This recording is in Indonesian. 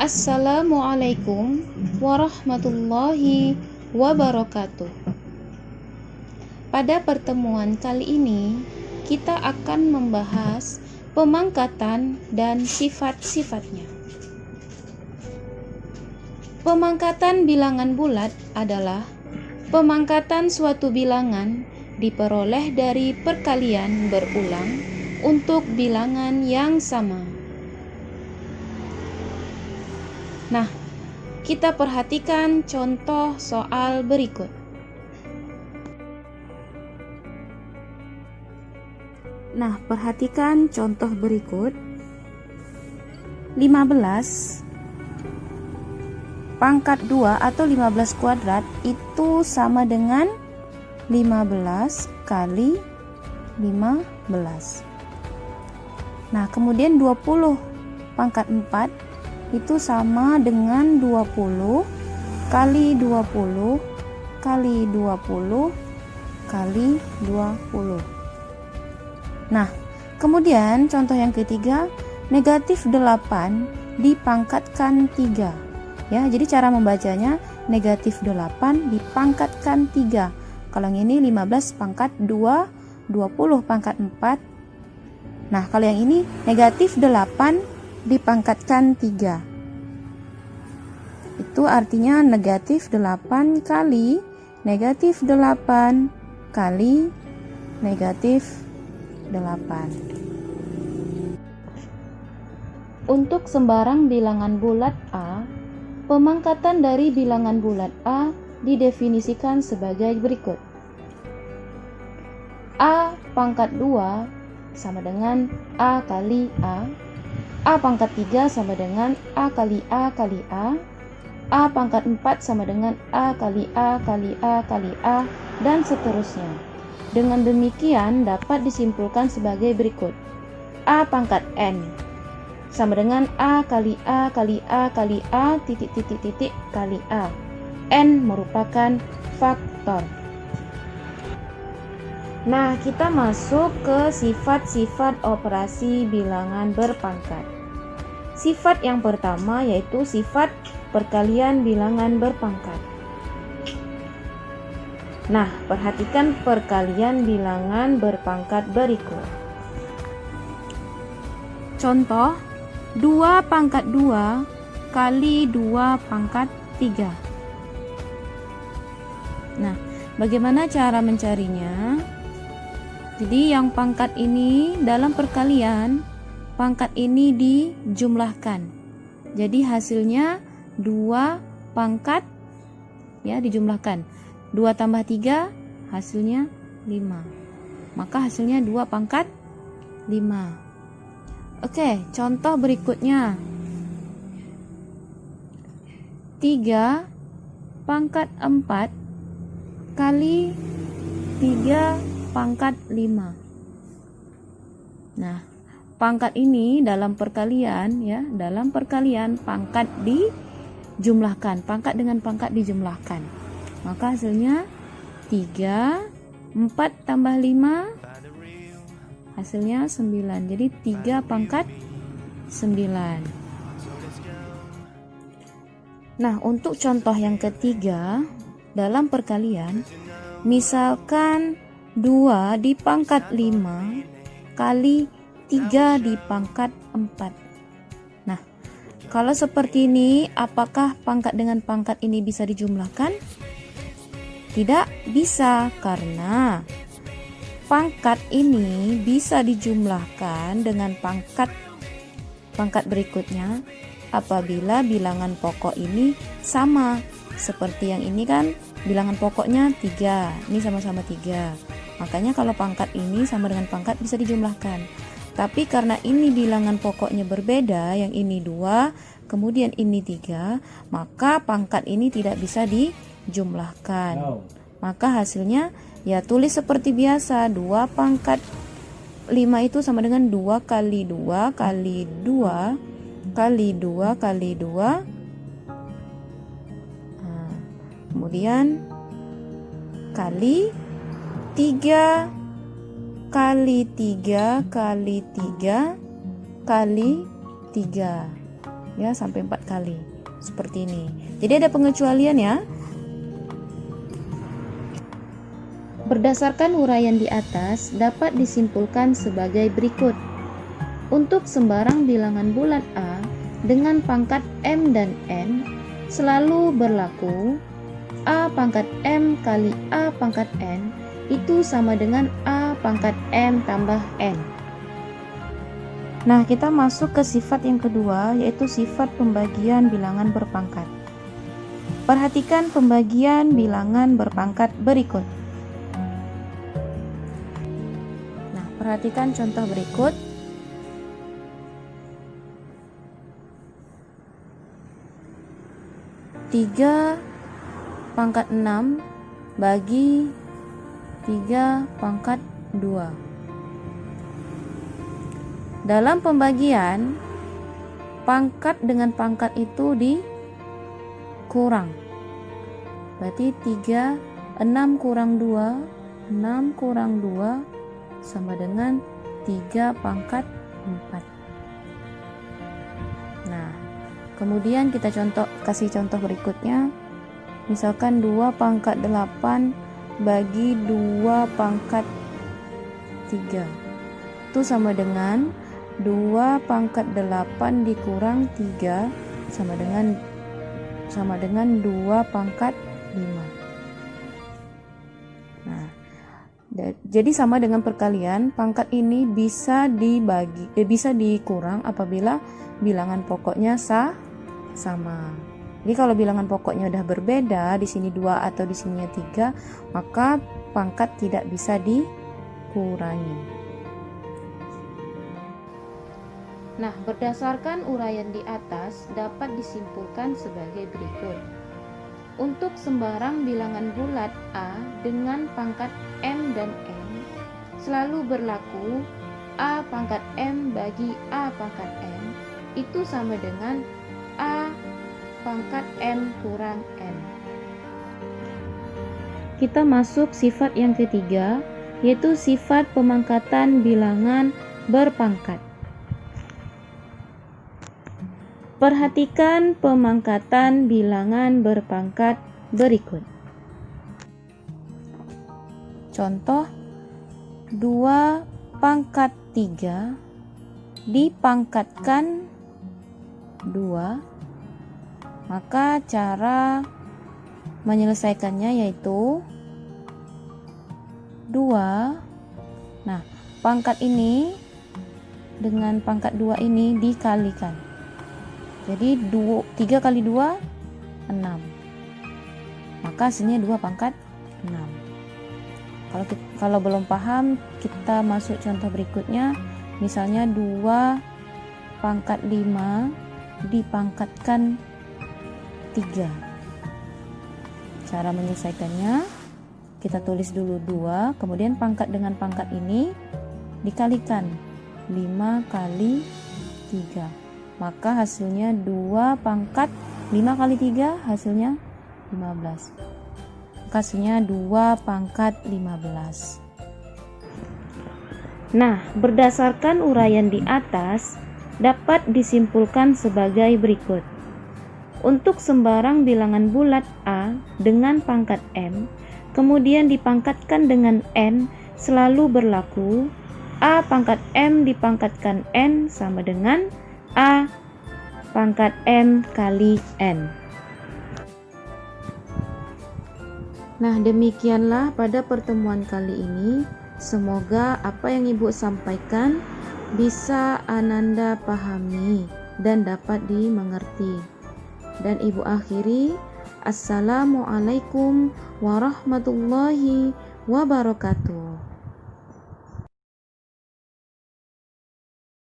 Assalamualaikum warahmatullahi wabarakatuh. Pada pertemuan kali ini, kita akan membahas pemangkatan dan sifat-sifatnya. Pemangkatan bilangan bulat adalah pemangkatan suatu bilangan diperoleh dari perkalian berulang untuk bilangan yang sama. Nah, kita perhatikan contoh soal berikut. Nah, perhatikan contoh berikut. 15 pangkat 2 atau 15 kuadrat itu sama dengan 15 kali 15. Nah, kemudian 20 pangkat 4 itu sama dengan 20 kali 20 kali 20 kali 20. Nah, kemudian contoh yang ketiga, negatif 8 dipangkatkan 3. Ya, jadi cara membacanya negatif 8 dipangkatkan 3. Kalau yang ini 15 pangkat 2, 20 pangkat 4. Nah, kalau yang ini negatif 8 dipangkatkan 3. Itu artinya negatif 8 kali negatif 8 kali negatif 8. Untuk sembarang bilangan bulat A, pemangkatan dari bilangan bulat A didefinisikan sebagai berikut. A pangkat 2 sama dengan A kali A. A pangkat 3 sama dengan A kali A kali A. A pangkat 4 sama dengan A kali A kali A kali A, dan seterusnya. Dengan demikian dapat disimpulkan sebagai berikut. A pangkat N sama dengan A kali A kali A kali A titik kali A. N merupakan faktor. Nah, kita masuk ke sifat-sifat operasi bilangan berpangkat. Sifat yang pertama yaitu sifat perkalian bilangan berpangkat. Nah, perhatikan perkalian bilangan berpangkat berikut. Contoh, 2 pangkat 2 kali 2 pangkat 3. Nah, bagaimana cara mencarinya? Jadi yang pangkat ini dalam perkalian, pangkat ini dijumlahkan. Jadi hasilnya 2 pangkat ya dijumlahkan. 2 tambah 3 hasilnya 5. Maka hasilnya 2 pangkat 5. Oke, contoh berikutnya. 3 pangkat 4 kali 3 pangkat 5. Nah, pangkat ini dalam perkalian ya, dalam perkalian pangkat dijumlahkan, pangkat dengan pangkat dijumlahkan. Maka hasilnya 3, 4 tambah 5 hasilnya 9. Jadi 3 pangkat 9. Nah, untuk contoh yang ketiga dalam perkalian, misalkan 2 di pangkat 5 kali 3 di pangkat 4. Nah, kalau seperti ini, apakah pangkat dengan pangkat ini bisa dijumlahkan? Tidak bisa, karena pangkat ini bisa dijumlahkan dengan pangkat berikutnya apabila bilangan pokok ini sama. Seperti yang ini kan bilangan pokoknya 3, ini sama-sama 3. Makanya kalau pangkat ini sama dengan pangkat bisa dijumlahkan. Tapi karena ini bilangan pokoknya berbeda, yang ini 2, kemudian ini 3, maka pangkat ini tidak bisa dijumlahkan. Maka hasilnya ya tulis seperti biasa, 2 pangkat 5 itu sama dengan 2 kali 2 kali 2 kali 2 kali 2. Nah, kemudian kali 3 kali 3 kali 3 kali 3. ya, sampai 4 kali seperti ini. Jadi ada pengecualian ya. Berdasarkan uraian di atas dapat disimpulkan sebagai berikut. Untuk sembarang bilangan bulat A dengan pangkat M dan N selalu berlaku A pangkat M kali A pangkat N itu sama dengan A pangkat M tambah N. Nah, kita masuk ke sifat yang kedua, yaitu sifat pembagian bilangan berpangkat. Perhatikan pembagian bilangan berpangkat berikut. Nah, perhatikan contoh berikut. Tiga pangkat 6 bagi 3 pangkat 2. Dalam pembagian, pangkat dengan pangkat itu dikurang. Berarti 6 kurang 2 sama dengan 3 pangkat 4. Nah, kemudian kita kasih contoh berikutnya. Misalkan 2 pangkat 8 bagi 2 pangkat 3. Itu sama dengan 2 pangkat 8 dikurang 3 sama dengan 2 pangkat 5. Nah, jadi sama dengan perkalian, pangkat ini bisa dikurang apabila bilangan pokoknya sama. Jadi kalau bilangan pokoknya udah berbeda, di sini 2 atau di sini 3, maka pangkat tidak bisa dikurangi. Nah, berdasarkan uraian di atas dapat disimpulkan sebagai berikut. Untuk sembarang bilangan bulat A dengan pangkat M dan N selalu berlaku A pangkat M bagi A pangkat N itu sama dengan A pangkat M kurang N. Kita masuk sifat yang ketiga, yaitu sifat pemangkatan bilangan berpangkat. Perhatikan pemangkatan bilangan berpangkat berikut. Contoh, 2 pangkat 3 dipangkatkan 2, maka cara menyelesaikannya yaitu 2. Nah, pangkat ini dengan pangkat 2 ini dikalikan. Jadi 3 kali 2 6. Maka hasilnya 2 pangkat 6. Kalau belum paham, kita masuk contoh berikutnya. Misalnya 2 pangkat 5 dipangkatkan 3. Cara menyelesaikannya, kita tulis dulu 2, kemudian pangkat dengan pangkat ini dikalikan 5 kali 3. Maka hasilnya 2 pangkat 5 kali 3 hasilnya 15. Hasilnya 2 pangkat 15. Nah, berdasarkan uraian di atas dapat disimpulkan sebagai berikut. Untuk sembarang bilangan bulat A dengan pangkat M kemudian dipangkatkan dengan N selalu berlaku A pangkat M dipangkatkan N sama dengan A pangkat M kali N. Nah, demikianlah pada pertemuan kali ini. Semoga apa yang Ibu sampaikan bisa Ananda pahami dan dapat dimengerti. Dan Ibu akhiri, Assalamualaikum warahmatullahi wabarakatuh.